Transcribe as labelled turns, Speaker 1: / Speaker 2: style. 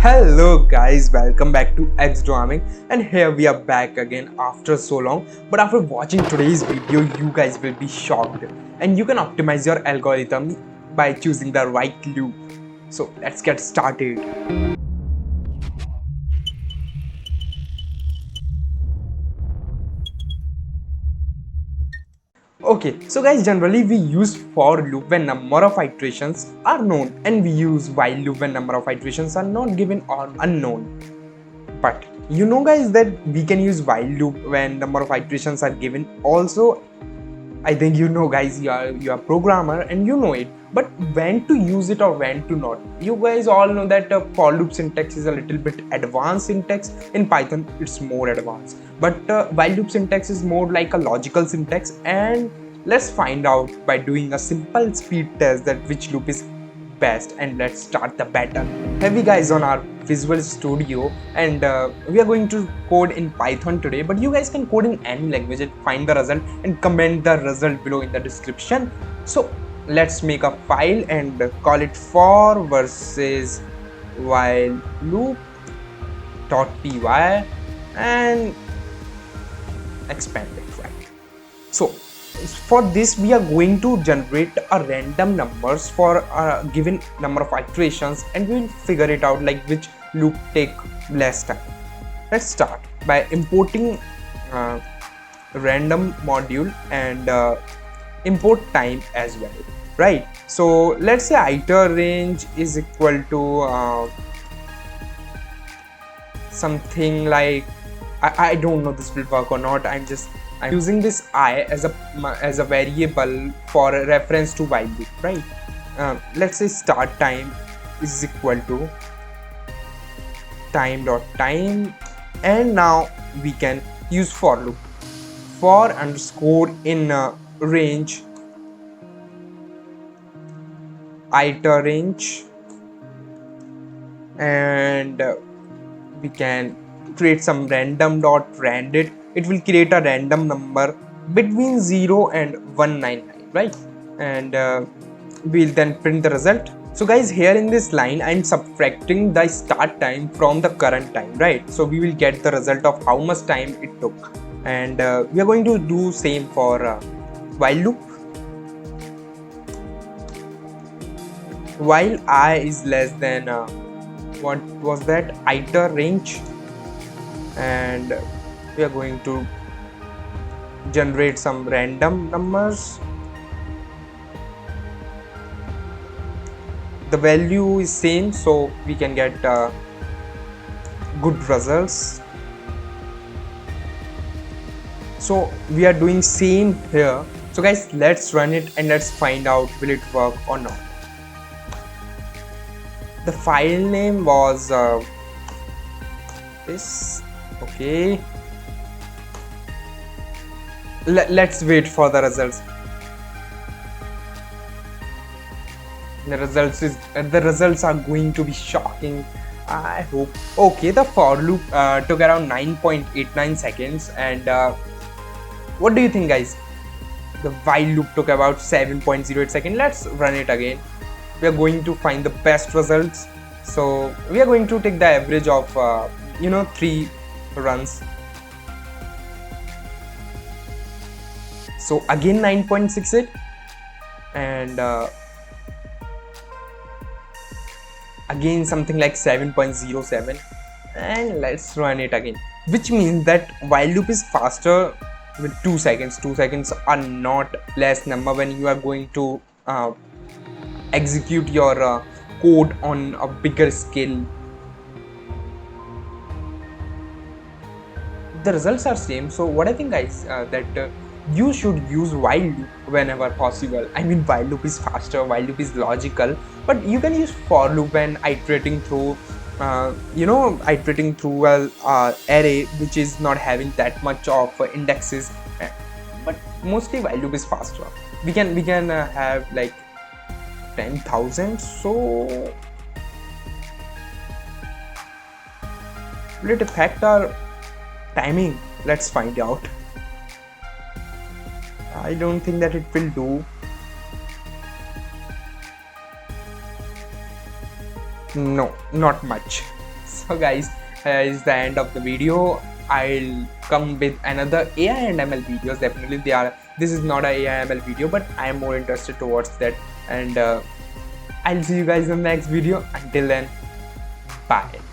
Speaker 1: Hello guys, welcome back to xDoramming, and here we are back again after so long. But after watching today's video, you guys will be shocked, and you can optimize your algorithm by choosing the right loop. So let's get started. Okay, so guys, generally we use for loop when number of iterations are known, and we use while loop when number of iterations are not given or unknown. But you know guys that we can use while loop when number of iterations are given also. I think you know guys, you are programmer and you know it, but when to use it or when to not. You guys all know that for loop syntax is a little bit advanced syntax. In Python it's more advanced, but while loop syntax is more like a logical syntax. And let's find out by doing a simple speed test that which loop is best. And let's start the battle. Here we guys on our Visual Studio, and we are going to code in Python today, but you guys can code in any language and find the result and comment the result below in the description. So let's make a file and call it for versus while loop.py and expand it, right? So for this we are going to generate a random numbers for a given number of iterations, and we will figure it out like which loop take less time. Let's start by importing random module and import time as well, right? So let's say iter range is equal to something like, I don't know this will work or not. I'm using this I as a variable for a reference to while loop, right? Let's say start time is equal to time.time, and now we can use for loop for underscore in range iter range, and we can create some random dot randit. It will create a random number between 0 and 199, right? And we'll then print the result. So guys, here in this line I'm subtracting the start time from the current time, right? So we will get the result of how much time it took. And we are going to do same for while loop. While I is less than what was that, iter range, and we are going to generate some random numbers. The value is same, so we can get good results. So we are doing same here. So guys, let's run it and let's find out will it work or not. The file name was this. Okay, let's wait for the results. The results are going to be shocking, I hope. Okay, the for loop took around 9.89 seconds, and what do you think guys? The while loop took about 7.08 seconds. Let's run it again. We are going to find the best results. So we are going to take the average of 3 runs. So again 9.68, and again something like 7.07, and let's run it again, which means that while loop is faster with 2 seconds. 2 seconds are not less number when you are going to execute your code on a bigger scale. The results are same. So what I think guys, that you should use while loop whenever possible. I mean, while loop is faster, while loop is logical, but you can use for loop when iterating through iterating through a array which is not having that much of indexes, but mostly while loop is faster. We can have like 10,000. So will it affect our timing? Let's find out. I don't think that it will do. No, not much. So guys, is the end of the video. I'll come with another AI and ML videos. Definitely this is not a AI ML video, but I am more interested towards that. And I'll see you guys in the next video. Until then, bye.